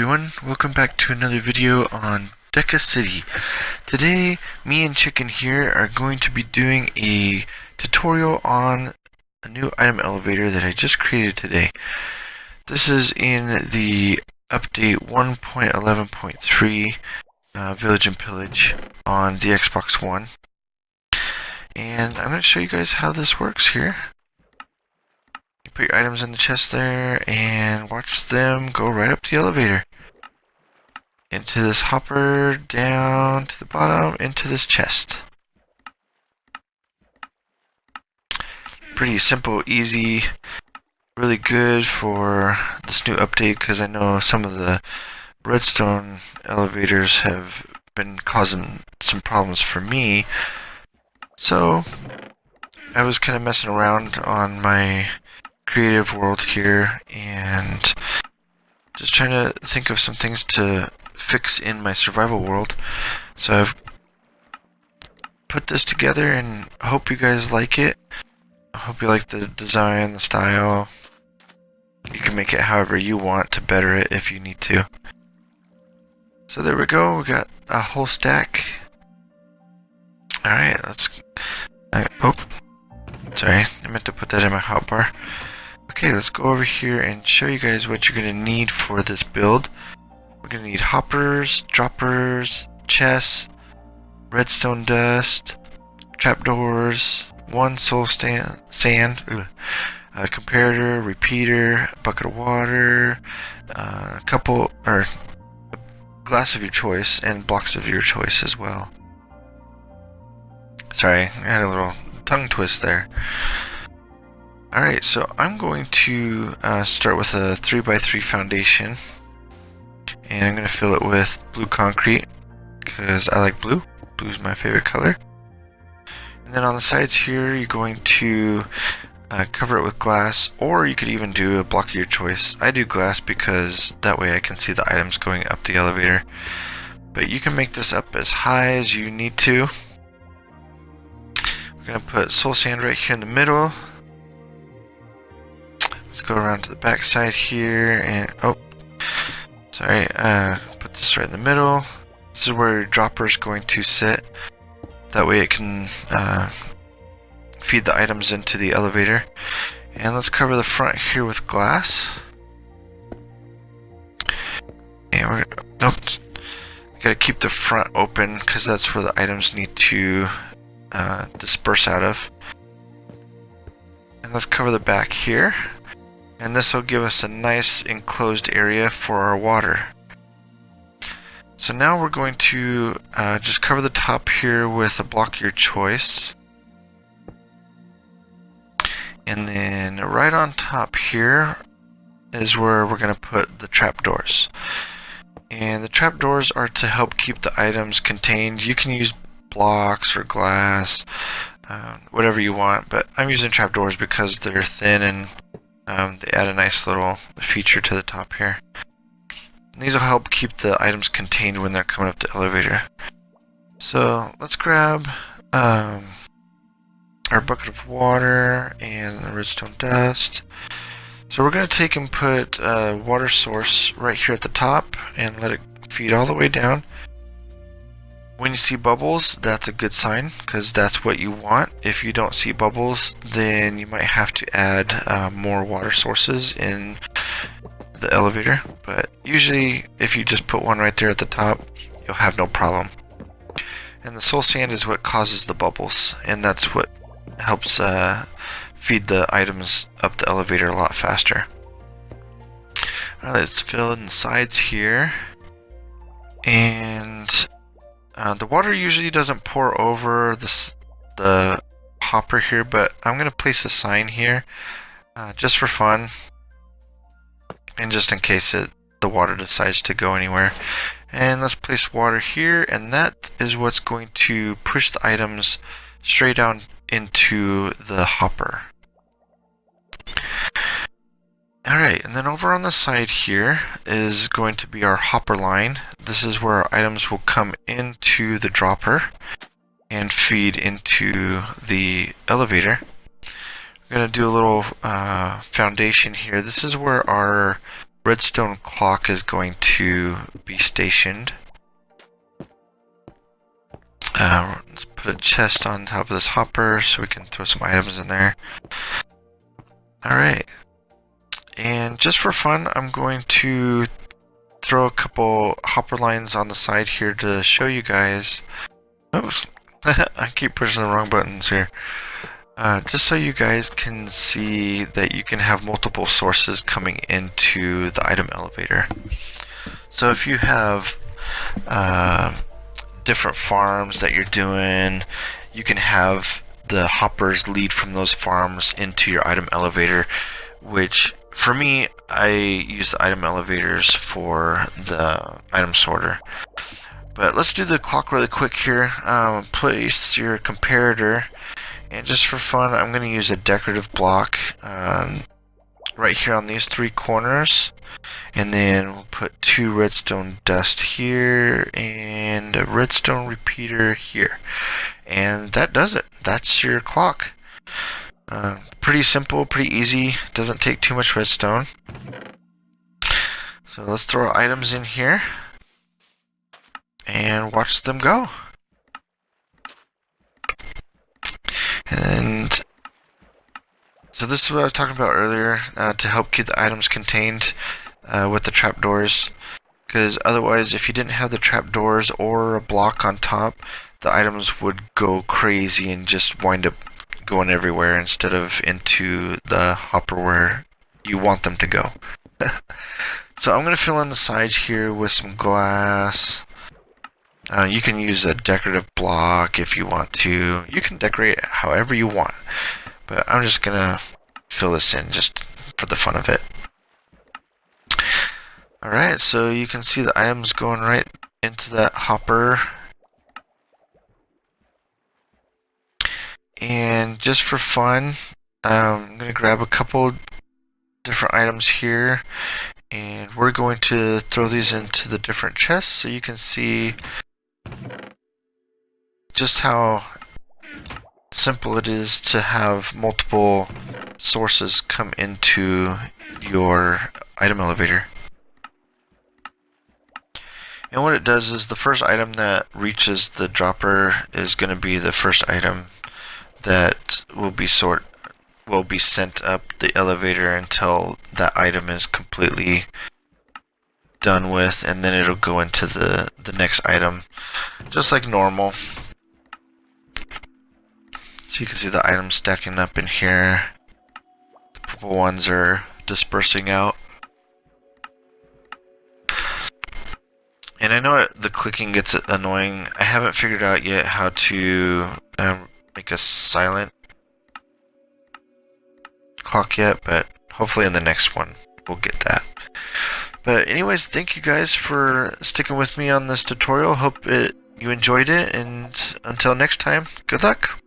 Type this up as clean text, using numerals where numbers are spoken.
everyone, welcome back to another video on Deca City. Today, me and Chicken here are going to be doing a tutorial on a new item elevator that I just created today. This is in the update 1.11.3 Village and Pillage on the Xbox One. And I'm going to show you guys how this works here. Put your items in the chest there and watch them go right up the elevator. Into this hopper, down to the bottom, into this chest. Pretty simple, easy, really good for this new update because I know some of the redstone elevators have been causing some problems for me. So I was kind of messing around on my creative world here and just trying to think of some things to fix in my survival world. So I've put this together and I hope you guys like it. I hope you like the design, the style. You can make it however you want to better it if you need to. So there we go, we got a whole stack. Alright, sorry, I meant to put that in my hotbar. Okay, let's go over here and show you guys what you're going to need for this build. We're going to need hoppers, droppers, chests, redstone dust, trapdoors, one soul sand, a comparator, repeater, a bucket of water, a glass of your choice, and blocks of your choice as well. Sorry, I had a little tongue twist there. Alright, so I'm going to start with a 3x3 foundation, and I'm going to fill it with blue concrete because I like blue. Blue is my favorite color. And then on the sides here, you're going to cover it with glass, or you could even do a block of your choice. I do glass because that way I can see the items going up the elevator. But you can make this up as high as you need to. We're going to put soul sand right here in the middle. Let's go around to the back side here and put this right in the middle. This is where your dropper is going to sit. That way it can feed the items into the elevator. And let's cover the front here with glass. And gotta keep the front open because that's where the items need to disperse out of. And let's cover the back here. And this will give us a nice enclosed area for our water. So now we're going to just cover the top here with a block of your choice. And then right on top here is where we're going to put the trapdoors. And the trapdoors are to help keep the items contained. You can use blocks or glass, whatever you want, but I'm using trapdoors because they're thin and they add a nice little feature to the top here. And these will help keep the items contained when they're coming up the elevator. So let's grab our bucket of water and the redstone dust. So we're going to take and put a water source right here at the top and let it feed all the way down. When you see bubbles, that's a good sign because that's what you want. If you don't see bubbles, then you might have to add more water sources in the elevator. But usually, if you just put one right there at the top, you'll have no problem. And the soul sand is what causes the bubbles, and that's what helps feed the items up the elevator a lot faster. Alright, let's fill in the sides here. And the water usually doesn't pour over the hopper here, but I'm going to place a sign here just for fun and just in case the water decides to go anywhere. And let's place water here, and that is what's going to push the items straight down into the hopper. Alright, and then over on the side here is going to be our hopper line. This is where our items will come into the dropper and feed into the elevator. We're going to do a little foundation here. This is where our redstone clock is going to be stationed. Let's put a chest on top of this hopper so we can throw some items in there. Alright, and just for fun, I'm going to throw a couple hopper lines on the side here to show you guys. Oops, I keep pushing the wrong buttons here. Just so you guys can see that you can have multiple sources coming into the item elevator. So if you have different farms that you're doing, you can have the hoppers lead from those farms into your item elevator, which for me, I use the item elevators for the item sorter. But let's do the clock really quick here. Place your comparator, and just for fun, I'm going to use a decorative block right here on these three corners. And then we'll put 2 redstone dust here and a redstone repeater here. And that does it. That's your clock. Pretty simple, pretty easy. Doesn't take too much redstone. So let's throw items in here and watch them go. And so this is what I was talking about earlier, to help keep the items contained with the trapdoors. Because otherwise, if you didn't have the trapdoors or a block on top, the items would go crazy and just wind up going everywhere instead of into the hopper where you want them to go. So I'm going to fill in the sides here with some glass. You can use a decorative block if you want to. You can decorate it however you want. But I'm just going to fill this in just for the fun of it. Alright, so you can see the items going right into that hopper. And just for fun, I'm going to grab a couple different items here, and we're going to throw these into the different chests so you can see just how simple it is to have multiple sources come into your item elevator. And what it does is the first item that reaches the dropper is going to be the first item that will be sent up the elevator until that item is completely done with, and then it'll go into the next item just like normal. So you can see the items stacking up in here. The purple ones are dispersing out. And I know the clicking gets annoying. I haven't figured out yet how to make a silent clock yet, but hopefully in the next one we'll get that. But anyways, thank you guys for sticking with me on this tutorial. Hope you enjoyed it, and until next time, good luck.